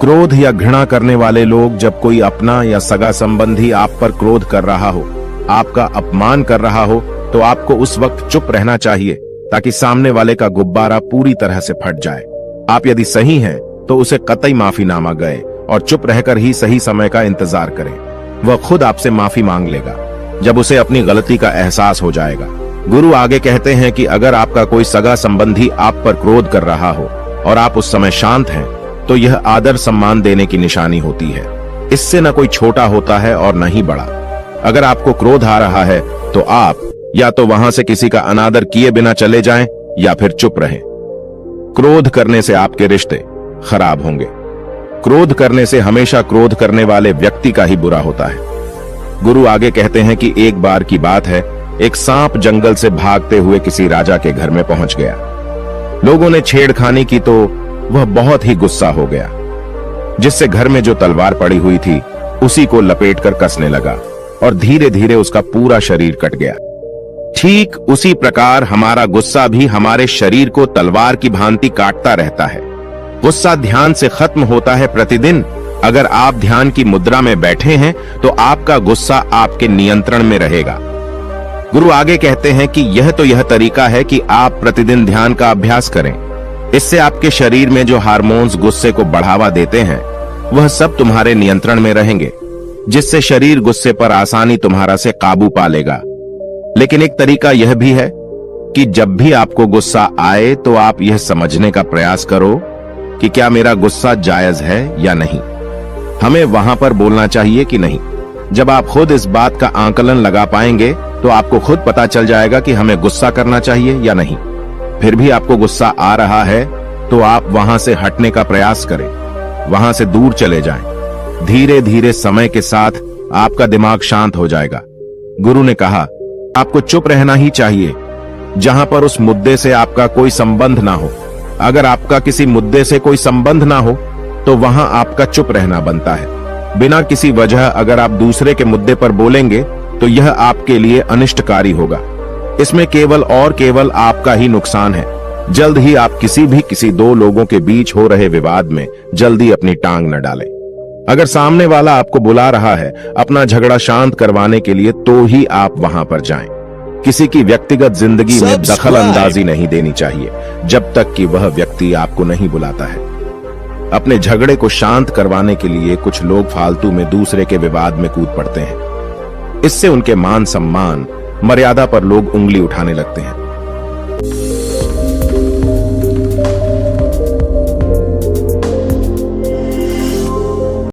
क्रोध या घृणा करने वाले लोग, जब कोई अपना या सगा संबंधी आप पर क्रोध कर रहा हो, आपका अपमान कर रहा हो, तो आपको उस वक्त चुप रहना चाहिए ताकि सामने वाले का गुब्बारा पूरी तरह से फट जाए। आप यदि सही हैं तो उसे कतई माफीनामा गए और चुप रहकर ही सही समय का इंतजार करें। वह खुद आपसे माफी मांग लेगा जब उसे अपनी गलती का एहसास हो जाएगा। गुरु आगे कहते हैं कि अगर आपका कोई सगा संबंधी आप पर क्रोध कर रहा हो और आप उस समय शांत हैं, तो यह आदर सम्मान देने की निशानी होती है। इससे न कोई छोटा होता है और न ही बड़ा। अगर आपको क्रोध आ रहा है तो आप या तो वहां से किसी का अनादर किए बिना चले जाएं या फिर चुप रहें। क्रोध करने से आपके रिश्ते खराब होंगे। क्रोध करने से हमेशा क्रोध करने वाले व्यक्ति का ही बुरा होता है। गुरु आगे कहते हैं कि एक बार की बात है, एक सांप जंगल से भागते हुए किसी राजा के घर में पहुंच गया। लोगों ने छेड़खानी की तो वह बहुत ही गुस्सा हो गया, जिससे घर में जो तलवार पड़ी हुई थी उसी को लपेटकर कसने लगा और धीरे धीरे उसका पूरा शरीर कट गया। ठीक उसी प्रकार हमारा गुस्सा भी हमारे शरीर को तलवार की भांति काटता रहता है। गुस्सा ध्यान से खत्म होता है प्रतिदिन। अगर आप ध्यान की मुद्रा में बैठे हैं तो आपका गुस्सा आपके नियंत्रण में रहेगा। गुरु आगे कहते हैं कि यह तरीका है कि आप प्रतिदिन ध्यान का अभ्यास करें। इससे आपके शरीर में जो हार्मोन्स गुस्से को बढ़ावा देते हैं वह सब तुम्हारे नियंत्रण में रहेंगे, जिससे शरीर गुस्से पर आसानी तुम्हारा से काबू पा लेगा। लेकिन एक तरीका यह भी है कि जब भी आपको गुस्सा आए तो आप यह समझने का प्रयास करो कि क्या मेरा गुस्सा जायज है या नहीं। हमें वहां पर बोलना चाहिए कि नहीं। जब आप खुद इस बात का आकलन लगा पाएंगे तो आपको खुद पता चल जाएगा कि हमें गुस्सा करना चाहिए या नहीं। फिर भी आपको गुस्सा आ रहा है तो आप वहां से हटने का प्रयास करें, वहां से दूर चले जाएं। धीरे धीरे समय के साथ आपका दिमाग शांत हो जाएगा। गुरु ने कहा, आपको चुप रहना ही चाहिए जहां पर उस मुद्दे से आपका कोई संबंध ना हो। अगर आपका किसी मुद्दे से कोई संबंध ना हो तो वहां आपका चुप रहना बनता है। बिना किसी वजह अगर आप दूसरे के मुद्दे पर बोलेंगे तो यह आपके लिए अनिष्टकारी होगा। इसमें केवल और केवल आपका ही नुकसान है। जल्द ही आप किसी दो लोगों के बीच हो रहे विवाद में जल्दी अपनी टांग न डालें। अगर सामने वाला आपको बुला रहा है अपना झगड़ा शांत करवाने के लिए, तो ही आप वहां पर जाएं। किसी की व्यक्तिगत जिंदगी में दखल अंदाजी नहीं देनी चाहिए जब तक कि वह व्यक्ति आपको नहीं बुलाता है। अपने झगड़े को शांत करवाने के लिए कुछ लोग फालतू में दूसरे के विवाद में कूद पड़ते हैं। इससे उनके मान सम्मान, मर्यादा पर लोग उंगली उठाने लगते हैं।